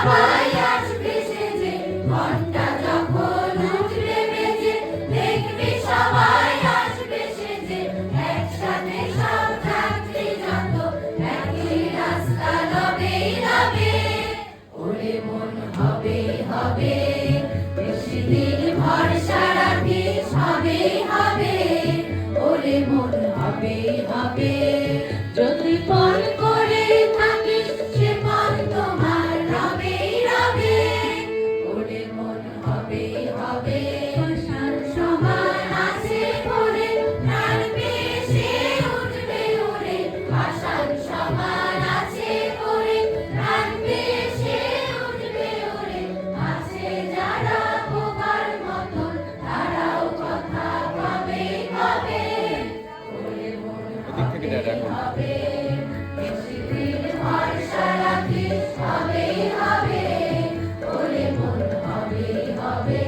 সবাই আসবে সেজে, ঘন্টা যখন উঠবে বেজে, দেখবি সবাই আসবে সেজে, একসাথে সব যাত্রী যত, একই রাস্তা রবেই রবে। ওরে মন হবে হবে, বেশি দিন ভরসা রাখিস, হবেই হবে। ওরে মন হবে হবে, যদি পণ করে থাকিস, সে পণ তোমার রবেই রবে। ওরে মন হবে হবে, পাষাণ সমান আছে ভরে, প্রাণ পেয়ে সে উঠবে উড়ে। পাষাণ সমান আছে ভরে, প্রাণ পেয়ে সে উঠবে উড়ে। আছে যারা বোবার মতন, তারাও কথা কবে কবে। ওরে মন হবে হবে, বেশি দিন ভরসা রাখিস, হবেই হবে। ওরে মন হবে হবে,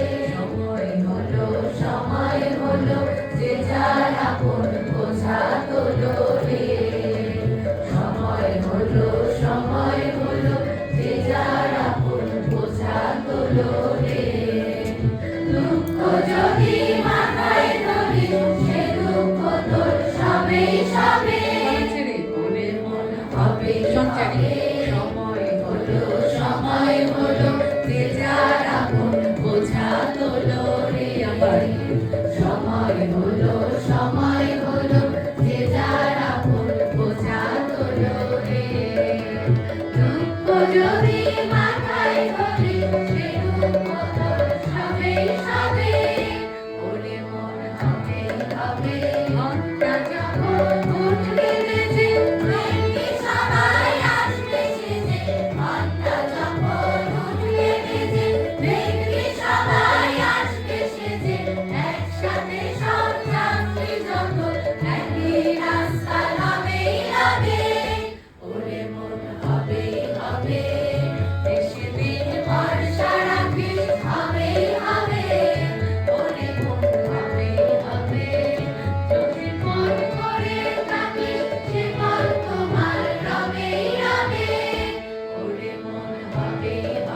সময় হলো যে যার আপন বোঝা তোলো রে। সময় হলো যে যার আপন বোঝা তোলো রে। দুঃখ যদি মাথায় ধরিস, সে দুঃখ তোর সবেই সবে। ওরে মন হবে হবে, সময় হলো যে যার আপন বোঝা তোলো রে। আবার সময় হলো যে যার আপন বোঝা তোলো রে। দুঃখ যদি মাথায় ধরিস, সে দুঃখ তোর সবেই সবে। ওরে মন হবে হবে।